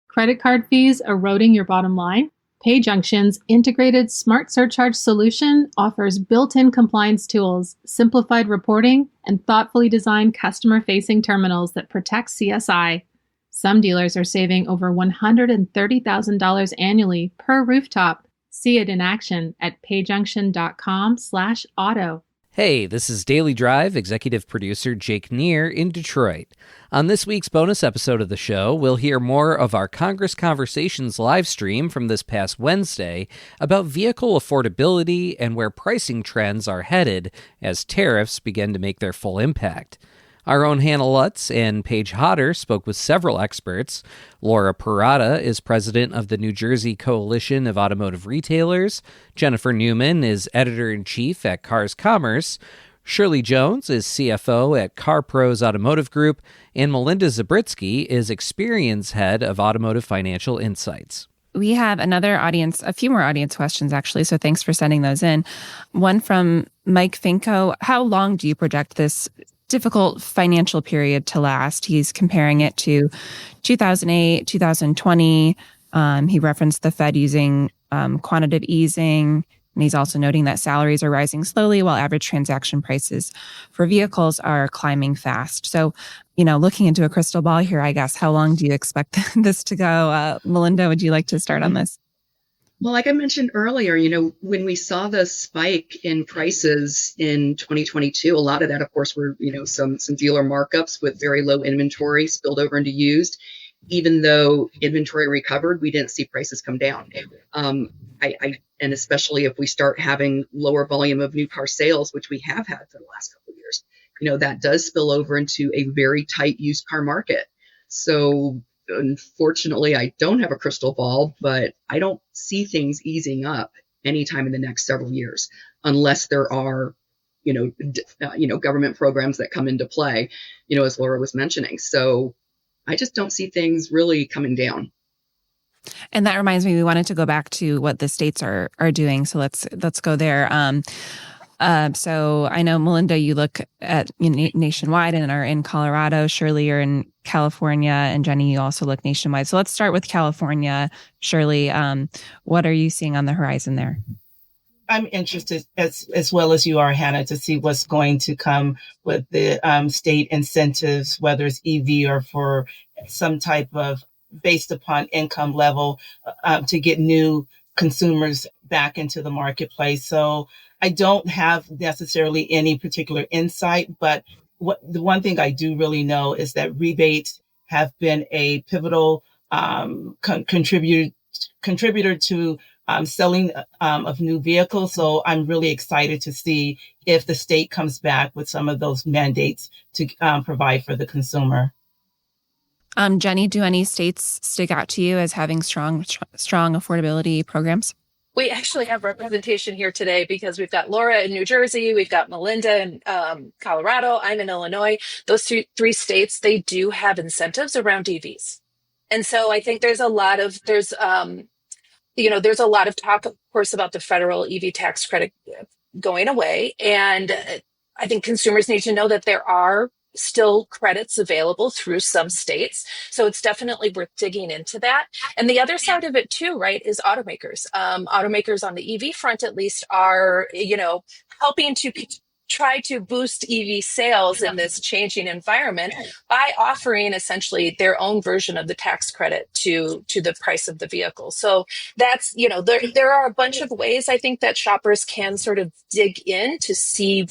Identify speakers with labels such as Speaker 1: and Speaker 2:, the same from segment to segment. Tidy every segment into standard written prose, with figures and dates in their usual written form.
Speaker 1: Credit card fees eroding your bottom line? PayJunction's integrated smart surcharge solution offers built-in compliance tools, simplified reporting, and thoughtfully designed customer-facing terminals that protect CSI. Some dealers are saving over $130,000 annually per rooftop. See it in action at payjunction.com/auto.
Speaker 2: Hey, this is Daily Drive executive producer Jake Neer in Detroit. On this week's bonus episode of the show, we'll hear more of our Congress Conversations live stream from this past Wednesday about vehicle affordability and where pricing trends are headed as tariffs begin to make their full impact. Our own Hannah Lutz and Paige Hodder spoke with several experts. Laura Parada is president of the New Jersey Coalition of Automotive Retailers. Jennifer Newman is editor-in-chief at Cars Commerce. Shirley Jones is CFO at Car Pros Automotive Group. And Melinda Zabritsky is experience head of Automotive Financial Insights.
Speaker 3: We have a few more audience questions, actually, so thanks for sending those in. One from Mike Finko. How long do you project this difficult financial period to last? He's comparing it to 2008, 2020. He referenced the Fed using quantitative easing, and he's also noting that salaries are rising slowly while average transaction prices for vehicles are climbing fast. So, looking into a crystal ball here, I guess, how long do you expect this to go? Melinda, would you like to start on this?
Speaker 4: Well, like I mentioned earlier, when we saw the spike in prices in 2022, a lot of that, of course, were, some dealer markups with very low inventory spilled over into used. Even though inventory recovered, we didn't see prices come down. And especially if we start having lower volume of new car sales, which we have had for the last couple of years, that does spill over into a very tight used car market. So unfortunately, I don't have a crystal ball, but I don't see things easing up anytime in the next several years, unless there are, government programs that come into play, as Laura was mentioning. So I just don't see things really coming down.
Speaker 3: And that reminds me, we wanted to go back to what the states are doing. So let's go there. So I know, Melinda, you look at nationwide and are in Colorado. Shirley, you're in California, and Jenny, you also look nationwide. So let's start with California. Shirley, what are you seeing on the horizon there?
Speaker 5: I'm interested as well as you are, Hannah, to see what's going to come with the state incentives, whether it's EV or for some type of based upon income level to get new consumers back into the marketplace. So I don't have necessarily any particular insight, but the one thing I do really know is that rebates have been a pivotal contributor to selling of new vehicles. So I'm really excited to see if the state comes back with some of those mandates to provide for the consumer.
Speaker 3: Jenny, do any states stick out to you as having strong affordability programs?
Speaker 6: We actually have representation here today because we've got Laura in New Jersey, we've got Melinda in Colorado, I'm in Illinois. Those three states, they do have incentives around EVs. And so I think there's a lot of talk, of course, about the federal EV tax credit going away. And I think consumers need to know that there are still credits available through some states. So it's definitely worth digging into that. And the other side of it too, right, is automakers. Automakers on the EV front, at least, are, helping to try to boost EV sales in this changing environment by offering essentially their own version of the tax credit to the price of the vehicle. So that's, there are a bunch of ways I think that shoppers can sort of dig in to see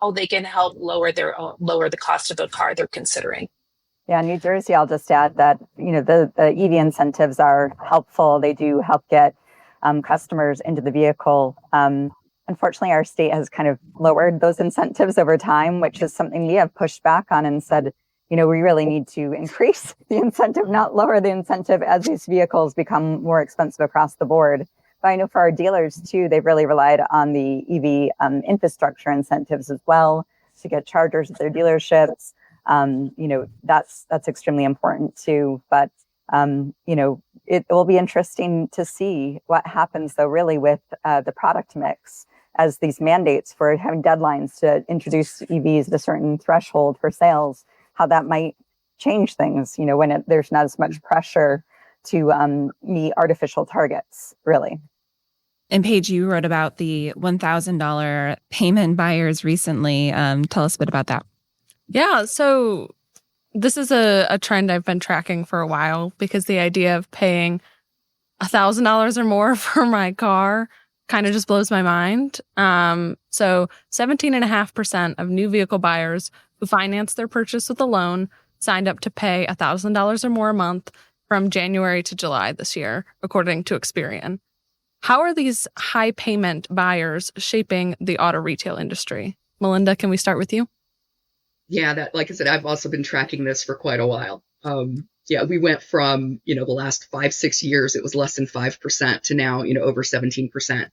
Speaker 6: how they can help lower the cost of the car they're considering.
Speaker 7: Yeah, New Jersey, I'll just add that, the EV incentives are helpful. They do help get customers into the vehicle. Unfortunately, our state has kind of lowered those incentives over time, which is something we have pushed back on and said, we really need to increase the incentive, not lower the incentive as these vehicles become more expensive across the board. But I know for our dealers, too, they've really relied on the EV infrastructure incentives as well to get chargers at their dealerships. That's extremely important, too. But, it will be interesting to see what happens, though, really with the product mix as these mandates for having deadlines to introduce EVs at a certain threshold for sales, how that might change things, when there's not as much pressure to meet artificial targets, really.
Speaker 3: And Paige, you wrote about the $1,000 payment buyers recently. Tell us a bit about that.
Speaker 8: Yeah, so this is a trend I've been tracking for a while because the idea of paying $1,000 or more for my car kind of just blows my mind. So 17.5% of new vehicle buyers who financed their purchase with a loan signed up to pay $1,000 or more a month from January to July this year, according to Experian. How are these high payment buyers shaping the auto retail industry? Melinda, can we start with you?
Speaker 4: Yeah, that, like I said, I've also been tracking this for quite a while. We went from, the last 5-6 years, it was less than 5% to now, over 17%.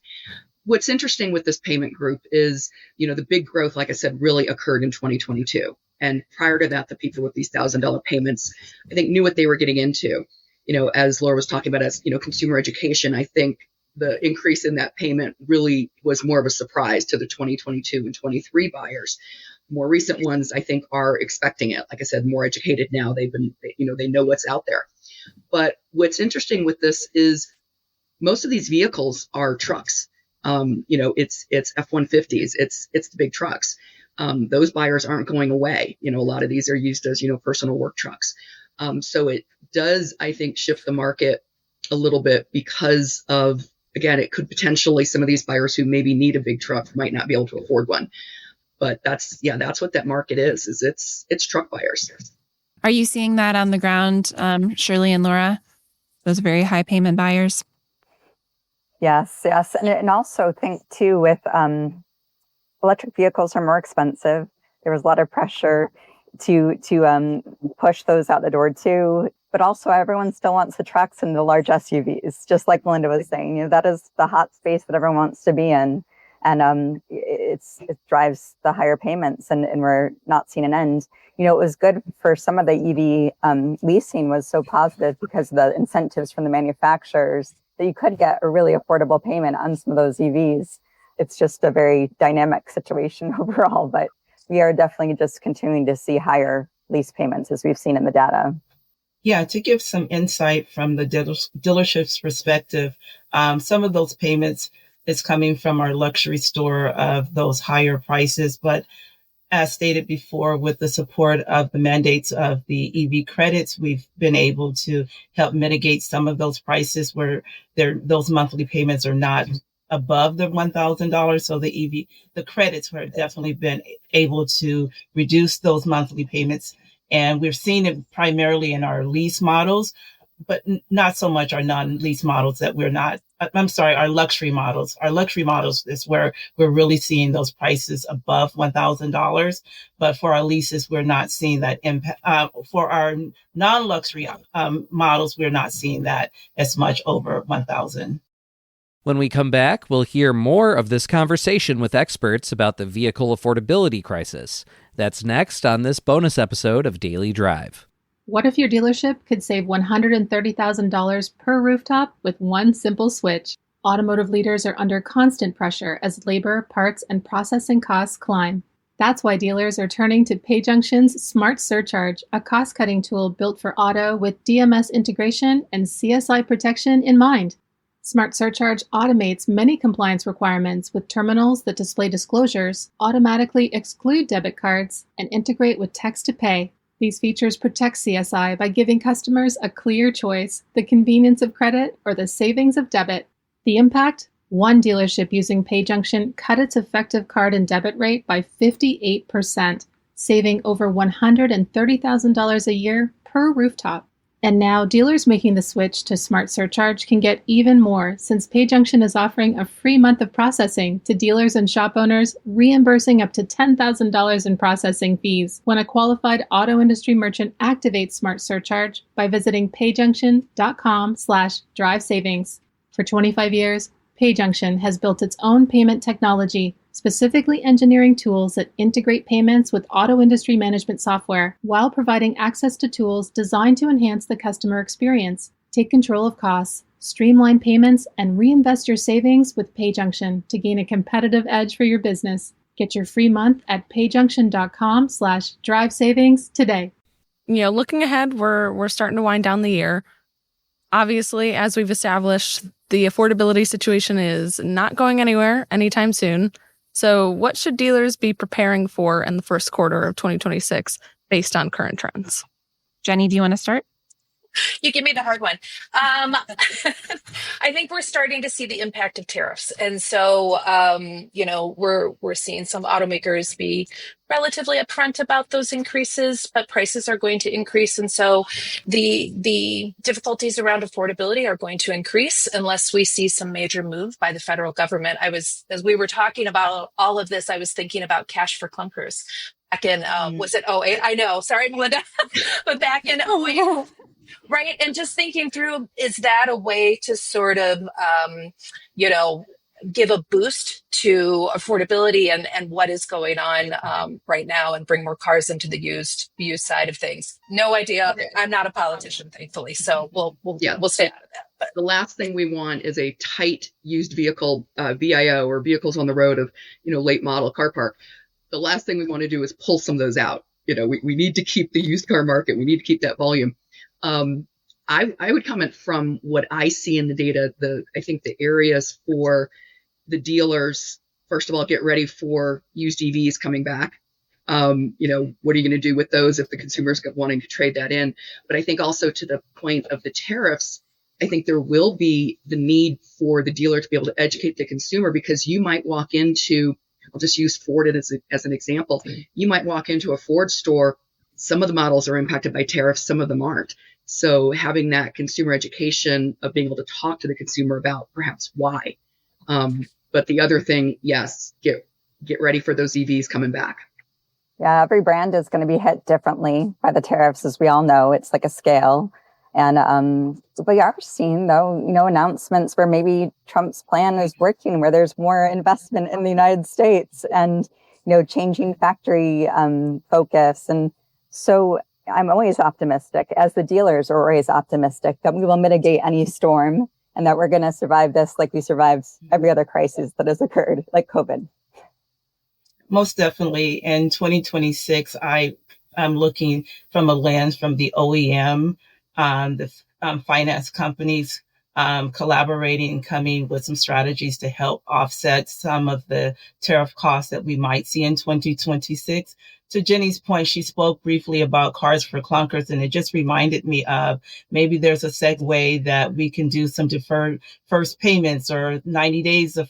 Speaker 4: What's interesting with this payment group is, the big growth, like I said, really occurred in 2022. And prior to that, the people with these $1,000 payments, I think, knew what they were getting into. As Laura was talking about, as, consumer education, I think the increase in that payment really was more of a surprise to the 2022 and 23 buyers. More recent ones, I think, are expecting it. Like I said, more educated now. They know what's out there. But what's interesting with this is most of these vehicles are trucks. It's F-150s. It's the big trucks. Those buyers aren't going away. A lot of these are used as, personal work trucks. So it does, I think, shift the market a little bit because of, again, it could potentially, some of these buyers who maybe need a big truck might not be able to afford one. But that's what that market is it's truck buyers.
Speaker 3: Are you seeing that on the ground, Shirley and Laura? Those very high payment buyers?
Speaker 7: Yes. And also think too with electric vehicles are more expensive. There was a lot of pressure to push those out the door too. But also everyone still wants the trucks and the large SUVs, just like Melinda was saying. That is the hot space that everyone wants to be in. And it drives the higher payments, and we're not seeing an end. It was good for some of the EV leasing was so positive because of the incentives from the manufacturers that you could get a really affordable payment on some of those EVs. It's just a very dynamic situation overall, but we are definitely just continuing to see higher lease payments as we've seen in the data.
Speaker 5: Yeah, to give some insight from the dealership's perspective, some of those payments is coming from our luxury store of those higher prices. But as stated before, with the support of the mandates of the EV credits, we've been able to help mitigate some of those prices where those monthly payments are not above the $1,000. So the credits have definitely been able to reduce those monthly payments. And we're seeing it primarily in our lease models, but not so much our non-lease models our luxury models. Our luxury models is where we're really seeing those prices above $1,000. But for our leases, we're not seeing that impact. For our non-luxury models, we're not seeing that as much over $1,000.
Speaker 2: When we come back, we'll hear more of this conversation with experts about the vehicle affordability crisis. That's next on this bonus episode of Daily Drive.
Speaker 1: What if your dealership could save $130,000 per rooftop with one simple switch? Automotive leaders are under constant pressure as labor, parts, and processing costs climb. That's why dealers are turning to PayJunction's Smart Surcharge, a cost-cutting tool built for auto with DMS integration and CSI protection in mind. Smart Surcharge automates many compliance requirements with terminals that display disclosures, automatically exclude debit cards, and integrate with text-to-pay. These features protect CSI by giving customers a clear choice, the convenience of credit or the savings of debit. The impact? One dealership using PayJunction cut its effective card and debit rate by 58%, saving over $130,000 a year per rooftop. And now dealers making the switch to Smart Surcharge can get even more since PayJunction is offering a free month of processing to dealers and shop owners, reimbursing up to $10,000 in processing fees when a qualified auto industry merchant activates Smart Surcharge by visiting payjunction.com/drive-savings. For 25 years, PayJunction has built its own payment technology, specifically engineering tools that integrate payments with auto industry management software while providing access to tools designed to enhance the customer experience. Take control of costs, streamline payments, and reinvest your savings with PayJunction to gain a competitive edge for your business. Get your free month at payjunction.com/drive-savings today.
Speaker 8: Looking ahead, we're starting to wind down the year. Obviously, as we've established, the affordability situation is not going anywhere anytime soon. So what should dealers be preparing for in the first quarter of 2026 based on current trends?
Speaker 3: Jenny, do you want to start?
Speaker 6: You give me the hard one. I think we're starting to see the impact of tariffs, and so we're seeing some automakers be relatively upfront about those increases, but prices are going to increase, and so the difficulties around affordability are going to increase unless we see some major move by the federal government. As we were talking about all of this, I was thinking about cash for clunkers. Back in, was it '08? I know, sorry, Melinda, but back in '08. Right. And just thinking through, is that a way to sort of, give a boost to affordability and what is going on right now and bring more cars into the used side of things? No idea. Okay. I'm not a politician, thankfully. So we'll stay out of that. But
Speaker 4: the last thing we want is a tight used vehicle, VIO, or vehicles on the road of, late model car park. The last thing we want to do is pull some of those out. We need to keep the used car market. We need to keep that volume. I would comment from what I see in the data, I think the areas for the dealers, first of all, get ready for used EVs coming back. What are you going to do with those if the consumer's wanting to trade that in? But I think also to the point of the tariffs, I think there will be the need for the dealer to be able to educate the consumer, because you might walk into, I'll just use Ford as an example. You might walk into a Ford store. Some of the models are impacted by tariffs, some of them aren't. So having that consumer education of being able to talk to the consumer about perhaps why. But the other thing, yes, get ready for those EVs coming back.
Speaker 7: Yeah, every brand is going to be hit differently by the tariffs, as we all know. It's like a scale. And we are seeing, though, announcements where maybe Trump's plan is working, where there's more investment in the United States and, changing factory focus. And so I'm always optimistic, as the dealers are always optimistic, that we will mitigate any storm and that we're going to survive this like we survived every other crisis that has occurred, like COVID.
Speaker 5: Most definitely. In 2026, I'm looking from a lens from the OEM, the finance companies collaborating and coming with some strategies to help offset some of the tariff costs that we might see in 2026. To Jenny's point, she spoke briefly about cars for clunkers, and it just reminded me of maybe there's a segue that we can do some deferred first payments or 90 days of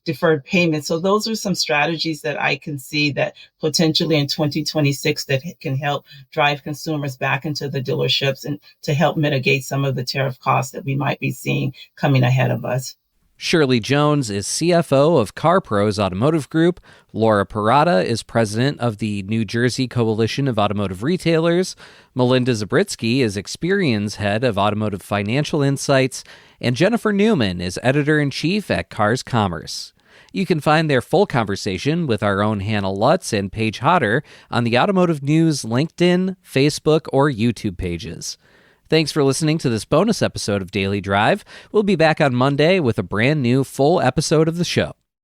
Speaker 5: deferred payments. So those are some strategies that I can see that potentially in 2026 that can help drive consumers back into the dealerships and to help mitigate some of the tariff costs that we might be seeing coming ahead of us.
Speaker 2: Shirley Jones is CFO of CarPros Automotive Group. Laura Parada is president of the New Jersey Coalition of Automotive Retailers. Melinda Zabritsky is Experian's head of Automotive Financial Insights. And Jennifer Newman is editor-in-chief at Cars Commerce. You can find their full conversation with our own Hannah Lutz and Paige Hodder on the Automotive News LinkedIn, Facebook, or YouTube pages. Thanks for listening to this bonus episode of Daily Drive. We'll be back on Monday with a brand new full episode of the show.